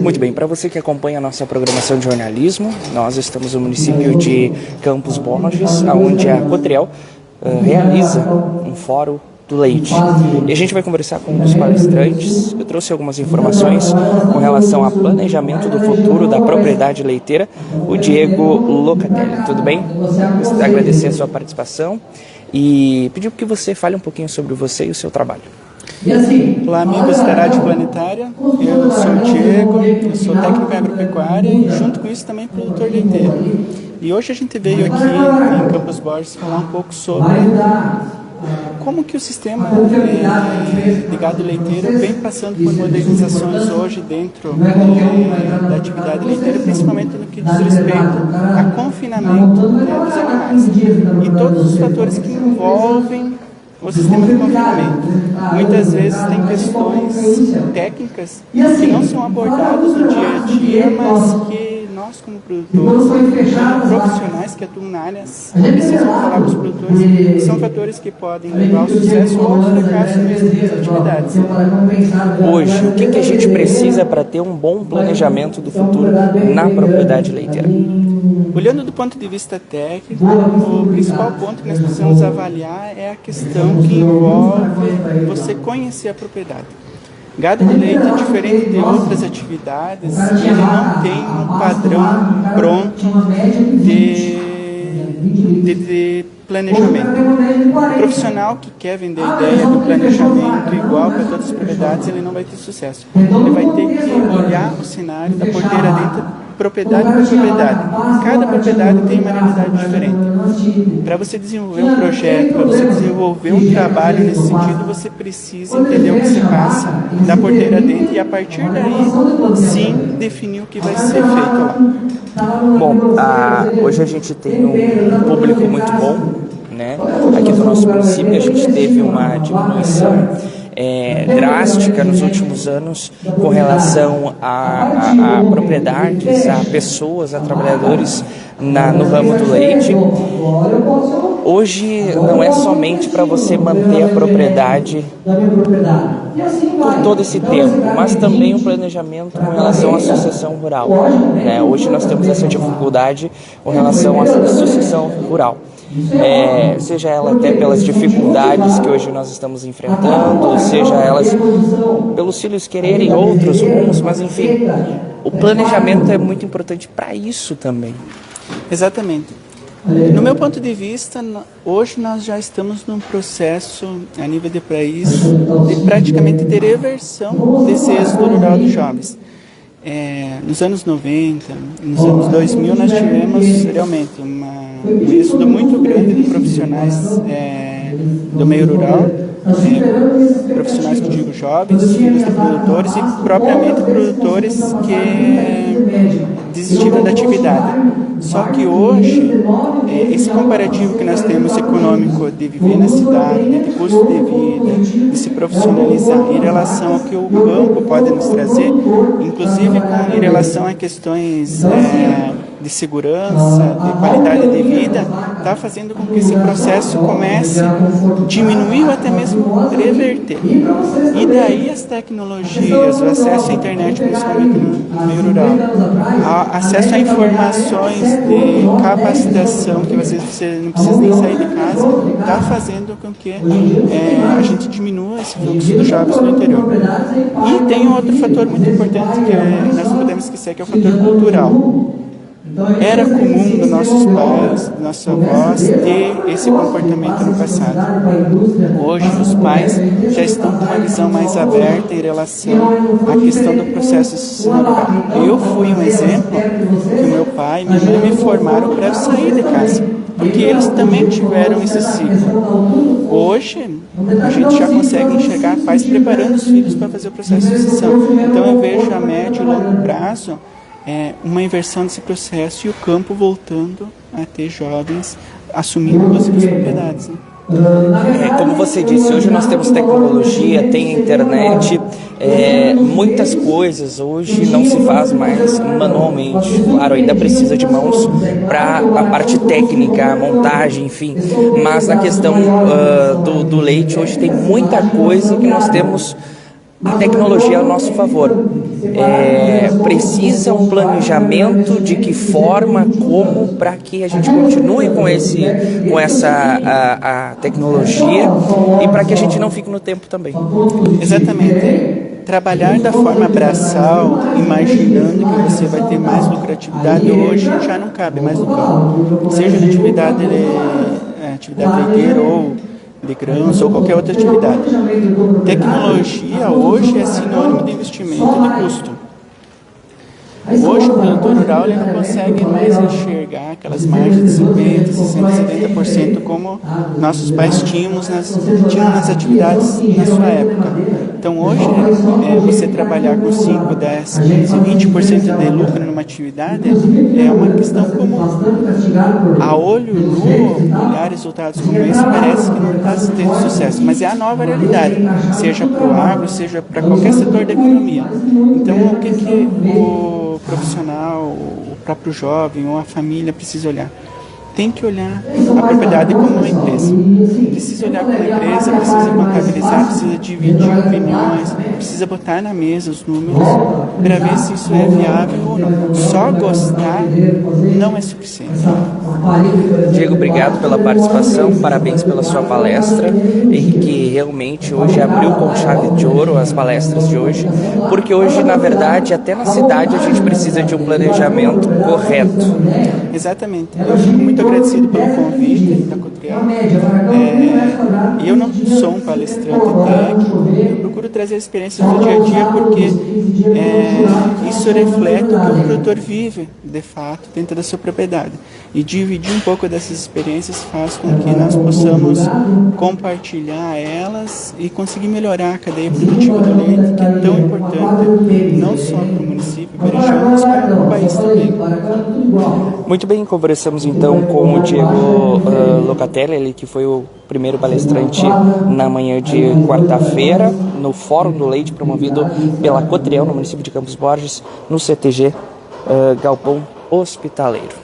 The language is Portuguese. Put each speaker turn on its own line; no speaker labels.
Muito bem, para você que acompanha a nossa programação de jornalismo, nós estamos no município de Campos Borges, onde a Cotriel realiza um fórum do leite. E a gente vai conversar com um dos palestrantes. Eu trouxe algumas informações com relação ao planejamento do futuro da propriedade leiteira, o Diego Locatelli. Tudo bem? Gostaria de agradecer a sua participação e pedir que você fale um pouquinho sobre você e o seu trabalho.
Olá, amigos da Rádio Planetária, eu sou o Diego, eu sou técnico em agropecuária e junto com isso também produtor leiteiro. E hoje a gente veio aqui em Campos Borges falar um pouco sobre como que o sistema de gado leiteiro vem passando por modernizações hoje dentro da atividade leiteira, principalmente no que diz respeito a confinamento dos animais e todos os fatores que envolvem o sistema de confinamento. Muitas vezes tem questões técnicas que não são abordadas no dia a dia, mas que nós como produtores, como profissionais que atuam na área, precisam falar com os produtores, que são fatores que podem levar ao sucesso ou ao fracasso nessas atividades.
Hoje, o que a gente precisa para ter um bom planejamento do futuro na propriedade leiteira?
Olhando do ponto de vista técnico, o principal ponto que nós precisamos avaliar é a questão que envolve você conhecer a propriedade. Gado de leite, diferente de outras atividades, ele não tem um padrão pronto de planejamento. O profissional que quer vender a ideia do planejamento igual para todas as propriedades, ele não vai ter sucesso. Ele vai ter que olhar o cenário da porteira dentro, propriedade por propriedade. Cada propriedade tem uma realidade diferente. Para você desenvolver um projeto, para você desenvolver um trabalho nesse sentido, você precisa entender o que se passa da porteira dentro e a partir daí, sim, definir o que vai ser feito lá.
Bom, hoje a gente tem um público muito bom, né? Aqui do nosso município a gente teve uma diminuição drástica nos últimos anos com relação a propriedades, a pessoas, a trabalhadores no ramo do leite. Hoje não é somente para você manter a propriedade por todo esse tempo, mas também um planejamento com relação à sucessão rural, né? Hoje nós temos essa dificuldade com relação à sucessão rural. Seja ela até pelas dificuldades que hoje nós estamos enfrentando, seja elas pelos filhos quererem outros rumos, mas enfim, o planejamento é muito importante para isso também.
Exatamente. No meu ponto de vista, hoje nós já estamos num processo a nível de país de praticamente ter reversão desse êxodo rural dos jovens. Nos anos 90, nos anos 2000, nós tivemos realmente um êxodo muito grande de profissionais do meio rural, profissionais que digo jovens, filhos de produtores e propriamente produtores que desistiram da atividade. Só que hoje, esse comparativo que nós temos econômico de viver na cidade, de custo de vida, de se profissionalizar em relação ao que o campo pode nos trazer, inclusive em relação a questões de segurança, de qualidade de vida, está fazendo com que esse processo comece a diminuir ou até mesmo reverter. E daí as tecnologias, o acesso à internet, principalmente no meio rural, acesso a informações de capacitação, que às vezes você não precisa nem sair de casa, está fazendo com que a gente diminua esse fluxo dos jovens no interior. E tem outro fator muito importante que nós não podemos esquecer, que é o fator cultural. Era comum dos nossos pais, dos nossos avós, ter esse comportamento no passado. Hoje, os pais já estão com uma visão mais aberta em relação à questão do processo sucessional. Eu fui um exemplo que meu pai e minha mãe me formaram para eu sair de casa, porque eles também tiveram esse ciclo. Hoje, a gente já consegue enxergar pais preparando os filhos para fazer o processo de sucessão. Então, eu vejo a médio e longo prazo uma inversão desse processo e o campo voltando a ter jovens assumindo as propriedades. Né?
Como você disse, hoje nós temos tecnologia, tem a internet, muitas coisas hoje não se faz mais manualmente. Claro, ainda precisa de mãos para a parte técnica, a montagem, enfim. Mas na questão do leite, hoje tem muita coisa que nós temos a tecnologia a nosso favor. Precisa um planejamento de que forma, como, para que a gente continue com essa tecnologia e para que a gente não fique no tempo também.
Exatamente. Trabalhar da forma braçal, imaginando que você vai ter mais lucratividade hoje, já não cabe mais no campo. Seja na atividade leiteira ou de grãos ou qualquer outra atividade. Tecnologia hoje é sinônimo de investimento e de custo. Hoje o produtor rural ele não consegue mais enxergar aquelas margens de 50%, 60%, 70% como nossos pais tinham nas atividades na sua época. Então hoje você trabalhar com 5, 10, 15, 20% de lucro numa atividade é uma questão como a olho nu, olhar resultados como esse parece que não está tendo sucesso, mas é a nova realidade, seja para o agro, seja para qualquer setor da economia. Então o que o profissional, o próprio jovem ou a família precisa olhar? Tem que olhar a propriedade como uma empresa. Precisa olhar como uma empresa, precisa contabilizar, precisa dividir opiniões, precisa botar na mesa os números para ver se isso é viável ou não. Só gostar não é suficiente.
Diego, obrigado pela participação, parabéns pela sua palestra, e que realmente hoje abriu com chave de ouro as palestras de hoje, porque hoje, na verdade, até na cidade a gente precisa de um planejamento correto.
Exatamente. Eu fico muito agradecido pelo convite da Cotreal. Eu não sou um palestrante técnico, eu procuro trazer experiências do dia a dia porque isso reflete o que o produtor vive, de fato, dentro da sua propriedade. E dividir um pouco dessas experiências faz com que nós possamos compartilhar elas e conseguir melhorar a cadeia produtiva do leite, que é tão importante, não só para o município, para a região, mas para o país também.
Muito bem, conversamos então com o Diego Locatelli, ele que foi o primeiro palestrante na manhã de quarta-feira no Fórum do Leite, promovido pela Cotreal no município de Campos Borges, no CTG Galpão Hospitaleiro.